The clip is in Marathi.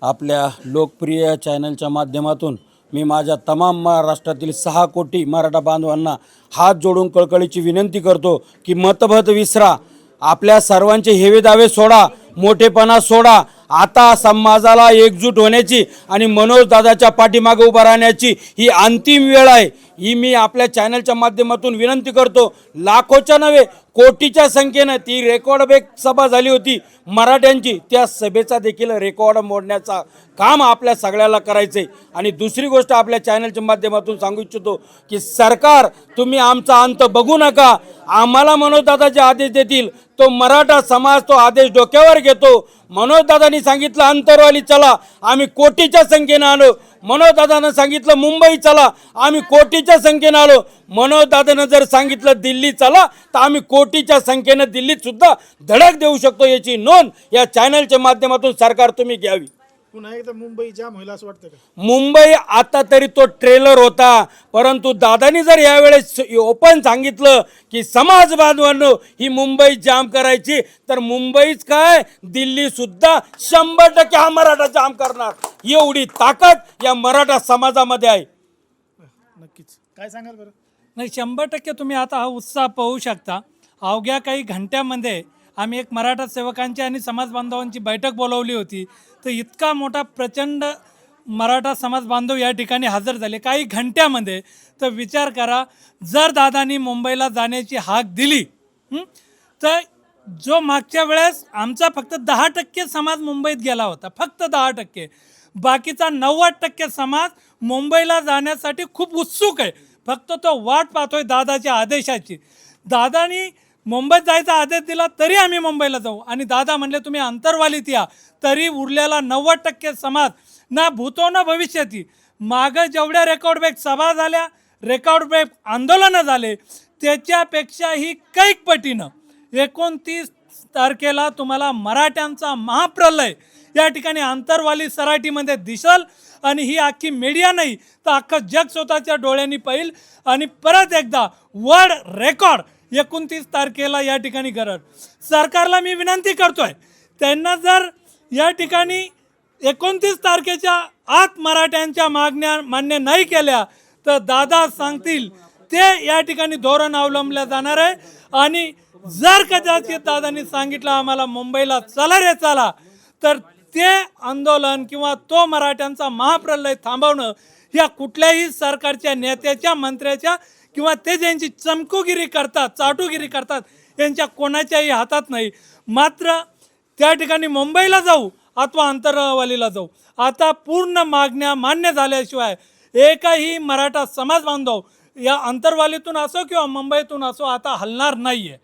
आपल्या लोकप्रिय चॅनलच्या माध्यमातून मी माझ्या तमाम महाराष्ट्रातील 6 कोटी मराठा बांधवांना हात जोडून कळकळीची विनंती करतो की मतभेद विसरा, आपल्या सर्वांचे हेवे दावे सोडा, मोठेपणा सोडा। आता समाजाला एकजूट होण्याची आणि मनोज दादाच्या पाठीमागे उभा राहण्याची ही अंतिम वेळ आहे। ही मी आपल्या चॅनलच्या माध्यमातून विनंती करतो। लाखोच्या नव्हे कोटीच्या संख्येने ती रेकॉर्ड ब्रेक सभा झाली होती मराठ्यांची, त्या सभेचा देखील रेकॉर्ड मोडण्याचा काम आपल्या सगळ्याला करायचे। आणि दुसरी गोष्ट आपल्या चॅनलच्या माध्यमातून सांगू इच्छितो की सरकार तुम्ही आमचा अंत बघू नका। आम्हाला मनोज दादा जे आदेश देतील तो मराठा समाज तो आदेश डोक्यावर घेतो। मनोज दादांनी सांगितलं अंतरवाली चला, आम्ही कोटीच्या संख्येने आलो। मनोज दादांनी सांगितलं मुंबई चला, आम्ही कोटीच्या संख्येने आलो। मनोज दादांनी जर सांगितलं दिल्ली चला तर आम्ही कोटीच्या संख्येने दिल्लीत सुद्धा धडक देऊ शकतो। याची नोंद या चॅनलच्या माध्यमातून सरकार तुम्ही घ्यावी। पुन्हा एकदा मुंबई जाम होईल असं वाटतं का? मुंबई आता तरी तो ट्रेलर होता, परंतु दादांनी जर यावेळेस ओपन सांगितलं की समाज बांधवांनो ही मुंबई जाम करायची, तर मुंबईच काय दिल्ली सुद्धा 100% हा मराठा जाम करणार। एवढी ताकद या मराठा समाजामध्ये आहे। नक्कीच काय सांगाल बरं? नाही 100% तुम्ही आता हा उत्साह पाहू शकता। अवघ्या काही घंट्यामध्ये आम्ही एक मराठा सेवकांची आणि समाज बांधवांची बैठक बोलवली होती, तर इतका मोठा प्रचंड मराठा समाज बांधव या ठिकाणी हजर झाले काही घंट्यामध्ये। तर विचार करा, जर दादांनी मुंबईला जाण्याची हाक दिली तर जो मागच्या वेळेस आमचा फक्त 10% समाज मुंबईत गेला होता, फक्त 10%, बाकीचा 90% समाज मुंबईला जाण्यासाठी खूप उत्सुक आहे। फक्त तो वाट पाहतोय दादाच्या आदेशाची। दादानी मुंबईत जायचा आदेश दिला तरी आम्ही मुंबईला जाऊ, आणि दादा म्हणले तुम्ही अंतरवालीत या, तरी उरलेला 90% समाज ना भूतो ना भविष्यती। मागं जेवढ्या रेकॉर्ड ब्रेक सभा झाल्या, रेकॉर्ड ब्रेक आंदोलनं झाले, त्याच्यापेक्षाही कैक पटीनं 29 तारखेला तुम्हाला मराठ्यांचा महाप्रलय या ठिकाणी अंतरवाली सराटीमध्ये दिसल। आणि ही अख्खी मीडिया नाही तर अख्खं जग स्वतःच्या डोळ्यांनी पाहिल। आणि परत एकदा वर्ल्ड रेकॉर्ड 29 तारखेला या ठिकाणी करत सरकारला मी विनंती करतोय, त्यांना जर या ठिकाणी 29 तारखेच्या आत मराठ्यांच्या मागण्या मान्य नाही केल्या तर दादा सांगतील ते या ठिकाणी धोरण अवलंबलं जाणार आहे। आणि जर कदाचित दादांनी सांगितलं आम्हाला मुंबईला चला रे चला, तर ते आंदोलन किंवा तो मराठ्यांचा महाप्रलय थांबवणं या कुठल्याही सरकारच्या नेत्याच्या मंत्र्याच्या किंवा ते ज्यांची चमकुगिरी करतात चाटुगिरी करतात यांच्या कोणाच्याही हातात नाही। मात्र त्या ठिकाणी मुंबईला जाऊ अथवा अंतरवालीला जाऊ, आता पूर्ण मागण्या मान्य झाल्याशिवाय एकही मराठा समाज बांधव या अंतरवालीतून असो किंवा मुंबईतून असो आता हलणार नाही आहे।